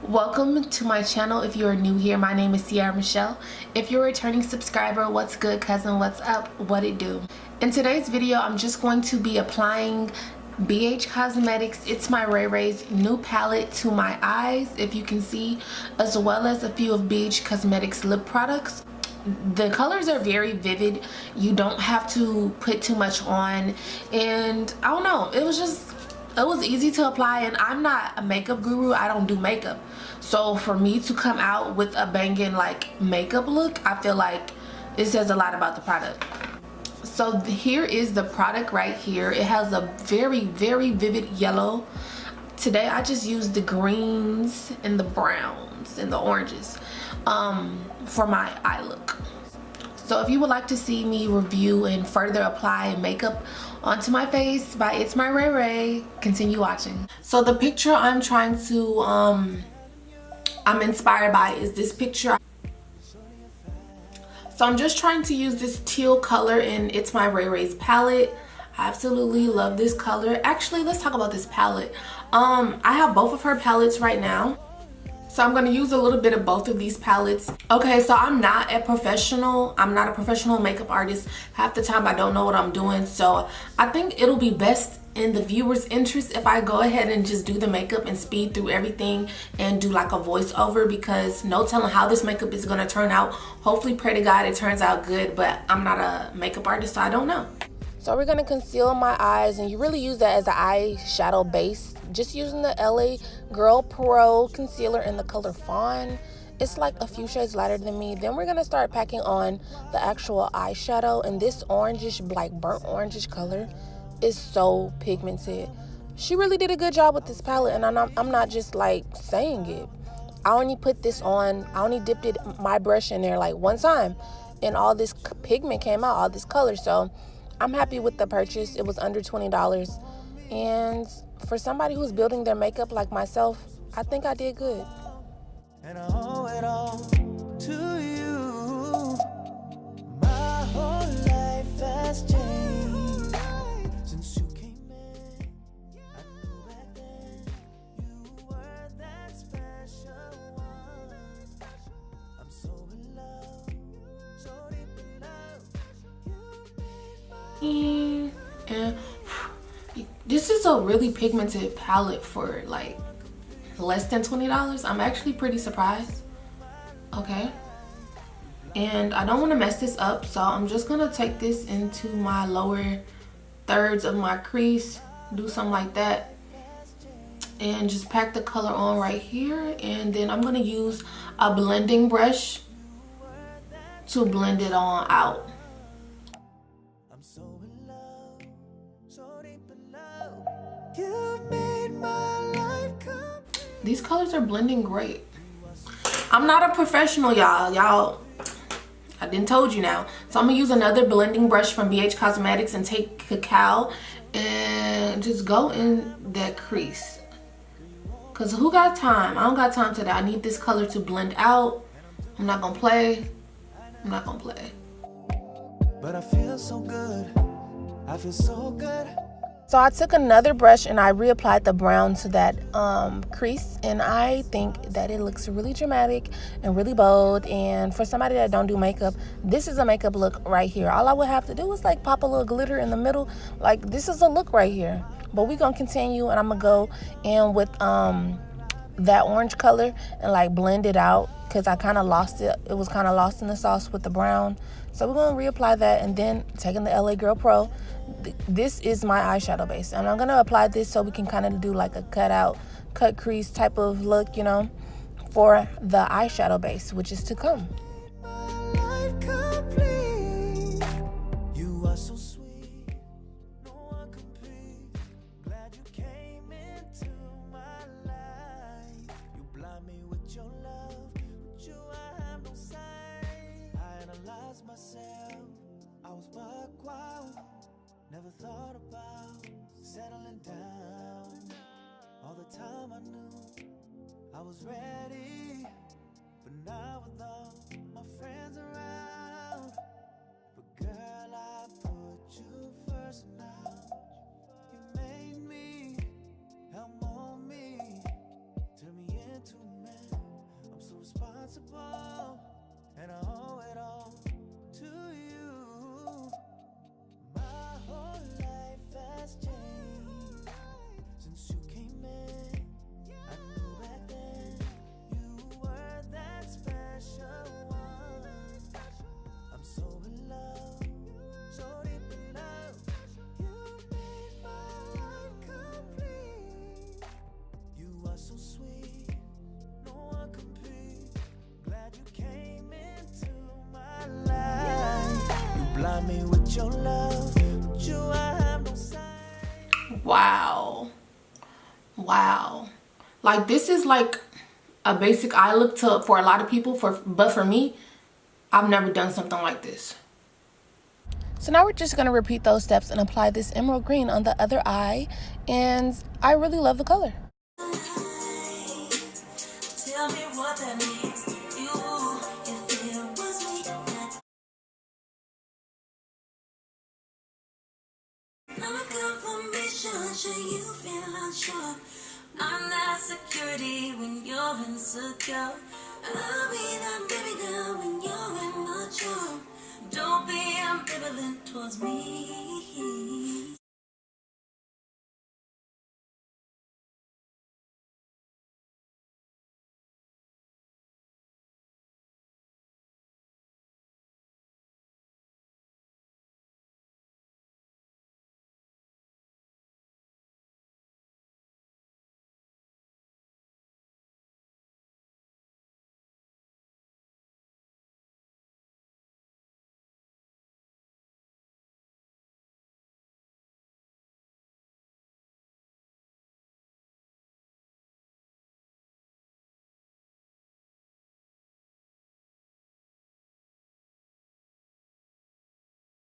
Welcome to my channel. If you are new here, my name is Ciara Michelle. If you're a returning subscriber, what's good, cousin? What's up? What it do? In today's video, I'm just going to be applying BH Cosmetics It's My Raye's new palette to my eyes, if you can see, as well as a few of BH Cosmetics lip products. The colors are very vivid. You don't have to put too much on, and I don't know, it was easy to apply, and I'm not a makeup guru. I don't do makeup, so for me to come out with a banging like makeup look, I feel like it says a lot about the product. So here is the product right here. It has a very vivid yellow. Today I just used the greens and the browns and the oranges for my eye look. So if you would like to see me review and further apply makeup onto my face by ItsMyRayeRaye, continue watching. So the picture I'm trying to I'm inspired by is this picture. So I'm just trying to use this teal color in ItsMyRayeRaye's palette. I absolutely love this color. Actually, let's talk about this palette. I have both of her palettes right now, so I'm going to use a little bit of both of these palettes. Okay, so I'm not a professional makeup artist. Half the time I don't know what I'm doing, so I think it'll be best in the viewer's interest if I go ahead and just do the makeup and speed through everything and do like a voiceover, because no telling how this makeup is going to turn out. Hopefully, pray to God it turns out good, but I'm not a makeup artist, so I don't know. So we're going to conceal my eyes, and you really use that as an eyeshadow base. Just using the LA Girl Pro concealer in the color Fawn. It's like a few shades lighter than me. Then we're going to start packing on the actual eyeshadow, and this orangish, like burnt orangish color is so pigmented. She really did a good job with this palette, and I'm not just like saying it. I only put this on, I only dipped my brush in there like one time, and all this pigment came out, all this color. So I'm happy with the purchase. It was under $20, and for somebody who's building their makeup like myself, I think I did good. And I owe it all to you. My whole life has changed since you came in. I knew back then you were that special one. I'm so in love, so deep in love. You made my and this is a really pigmented palette for like less than $20. I'm actually pretty surprised. Okay, and I don't want to mess this up, so I'm just gonna take this into my lower thirds of my crease, do something like that, and just pack the color on right here. And then I'm gonna use a blending brush to blend it on out. These colors are blending great. I'm not a professional, y'all. I didn't told you now. So I'm gonna use another blending brush from BH Cosmetics and take Cacao and just go in that crease. Cause who got time? I don't got time today. I need this color to blend out. I'm not gonna play. I'm not gonna play. But I feel so good. I feel so good. So I took another brush and I reapplied the brown to that crease, and I think that it looks really dramatic and really bold. And for somebody that don't do makeup, this is a makeup look right here. All I would have to do is like pop a little glitter in the middle. Like, this is a look right here. But we're gonna continue, and I'm gonna go in with that orange color and like blend it out, because I kind of lost it. It was kind of lost in the sauce with the brown. So we're gonna reapply that, and then taking the LA Girl Pro. This is my eyeshadow base, and I'm gonna apply this so we can kind of do like a cut crease type of look, you know, for the eyeshadow base, which is to come. You are so sweet, no one complete. Glad you came into my life. You blind me with your love, with you I have no sight. I analyzed myself, I was buck wild. Never thought about settling down. All the time I knew I was ready, but now with all my friends around. But girl, I put you first now. You made me, help on me, turn me into a man. impossible, and I owe it all to you. My whole life has changed since you came in. I knew back then you were that special one. I'm so in love, so deep in love. You made my life complete. You are so sweet, no one compete. Glad you came into my life. You blind me with your love, but you I have no sight. Wow. Wow. Like, this is like a basic eye look for a lot of people, but for me, I've never done something like this. So now we're just going to repeat those steps and apply this emerald green on the other eye, and I really love the color. Tell me what that means to you, if it was me. I'm a confirmation, sure you feel unsure. I'm that security when you're insecure. I'll be that baby girl when you're immature. Don't be ambivalent towards me.